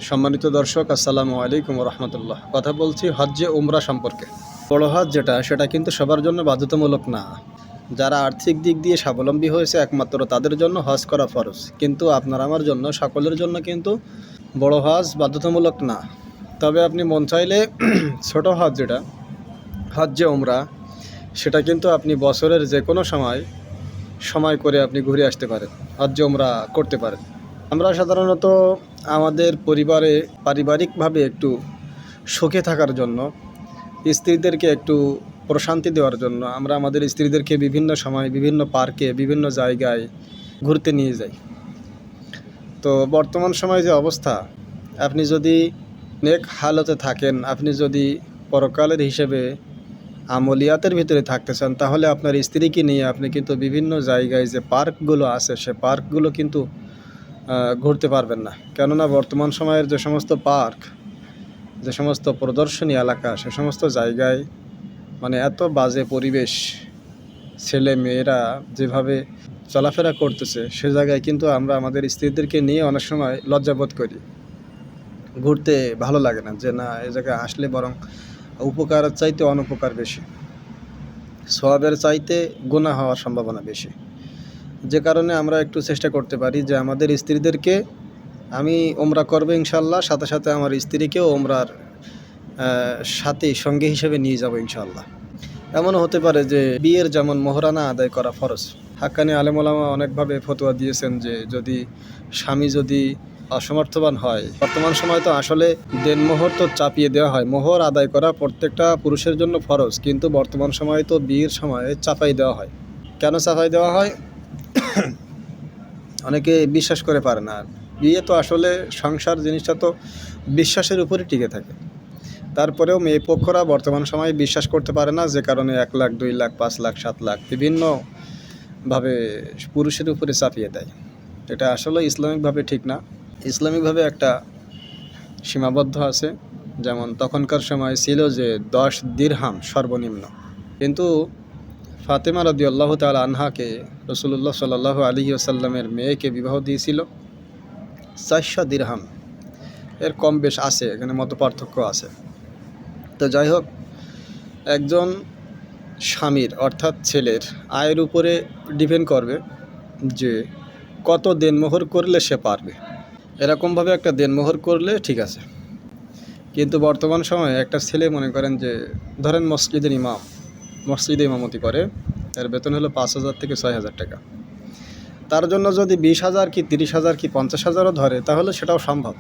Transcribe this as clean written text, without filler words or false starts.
সম্মানিত দর্শক, আসসালামু আলাইকুম রহমতুল্লাহ। কথা বলছি হজ্জে উমরা সম্পর্কে। বড় হজ যেটা, সেটা কিন্তু সবার জন্য বাধ্যতামূলক না। যারা আর্থিক দিক দিয়ে স্বাবলম্বী হয়েছে একমাত্র তাদের জন্য হজ করা ফরজ, কিন্তু আপনার আমার জন্য, সকলের জন্য কিন্তু বড় হজ বাধ্যতামূলক না। তবে আপনি মন চাইলে ছোট হজ যেটা হজ্জে উমরা, সেটা কিন্তু আপনি বছরের যে কোনো সময় করে আপনি ঘুরে আসতে পারেন, হজ্জে উমরা করতে পারেন। আমরা সাধারণত আমাদের পরিবারে পারিবারিকভাবে একটু সুখে থাকার জন্য, স্ত্রীদেরকে একটু প্রশান্তি দেওয়ার জন্য আমরা আমাদের স্ত্রীদেরকে বিভিন্ন সময় বিভিন্ন পার্কে, বিভিন্ন জায়গায় ঘুরতে নিয়ে যাই। তো বর্তমান সময়ে যে অবস্থা, আপনি যদি নেক হালতে থাকেন, আপনি যদি পরকালের হিসেবে আমলিয়াতের ভিতরে থাকতে চান, তাহলে আপনার স্ত্রীকে নিয়ে আপনি কিন্তু বিভিন্ন জায়গায় যে পার্কগুলো আছে, সে পার্কগুলো কিন্তু ঘুরতে পারবেন না। কেননা বর্তমান সময়ের যে সমস্ত পার্ক, যে সমস্ত প্রদর্শনী এলাকা, সে সমস্ত জায়গায় মানে এত বাজে পরিবেশ, ছেলে মেয়েরা যেভাবে চলাফেরা করতেছে, সে জায়গায় কিন্তু আমরা আমাদের স্ত্রীদেরকে নিয়ে অনেক সময় লজ্জাবোধ করি, ঘুরতে ভালো লাগে না, যে না, এই জায়গায় আসলে বরং উপকারের চাইতে অনুপকার বেশি, সওয়াবের চাইতে গুনাহ হওয়ার সম্ভাবনা বেশি। যে কারণে আমরা একটু চেষ্টা করতে পারি যে আমাদের স্ত্রীদেরকে, আমি ওমরা করবো ইনশাল্লাহ, সাথে সাথে আমার স্ত্রীকেও ওমরার সঙ্গী হিসেবে নিয়ে যাব ইনশাল্লাহ। এমনও হতে পারে যে বিয়ের যেমন মোহরানা আদায় করা ফরজ, হাক্কানি আলেম ওলামা অনেকভাবে ফতোয়া দিয়েছেন যে যদি স্বামী অসমর্থবান হয়, বর্তমান সময় তো আসলে দেনমোহর তো চাপিয়ে দেওয়া হয়, মোহর আদায় করা প্রত্যেকটা পুরুষের জন্য ফরজ, কিন্তু বর্তমান সময়ে তো বিয়ের সময় চাপাই দেওয়া হয়। কেন চাপাই দেওয়া হয়? অনেকে বিশ্বাস করে পারে না। বিয়ে তো আসলে সংসার জিনিসটা তো বিশ্বাসের উপরই টিকে থাকে। তারপরেও মেয়ে পক্ষরা বর্তমান সময়ে বিশ্বাস করতে পারে না, যে কারণে 1 লাখ, 2 লাখ, 5 লাখ, 7 লাখ বিভিন্নভাবে পুরুষের উপরে চাপিয়ে দেয়। এটা আসলে ইসলামিকভাবে ঠিক না। ইসলামিকভাবে একটা সীমাবদ্ধ আছে। যেমন তখনকার সময় ছিল যে 10 দিরহাম সর্বনিম্ন, কিন্তু ফাতেমা রাদিয়াল্লাহু তাআলা আনহাকে রাসূলুল্লাহ সাল্লাল্লাহু আলাইহি ওয়াসাল্লামের মেয়েকে বিবাহ দিয়েছিল 400 দিরহাম। এর কম বেশ আছে, এখানে মত পার্থক্য আছে। তো যাই হোক, একজন স্বামীর অর্থাৎ ছেলের আয়ের উপরে ডিপেন্ড করবে যে কত দেনমোহর করলে সে পারবে। এরকমভাবে একটা দেনমোহর করলে ঠিক আছে, কিন্তু বর্তমান সময়ে একটা ছেলে মনে করেন যে, ধরেন মসজিদে ইমামতি করে, এর বেতন হলো 5,000 থেকে 6,000 টাকা। তার জন্য যদি 20,000 কি 30,000 কি 50,000ও ধরে, তাহলে সেটাও সম্ভব।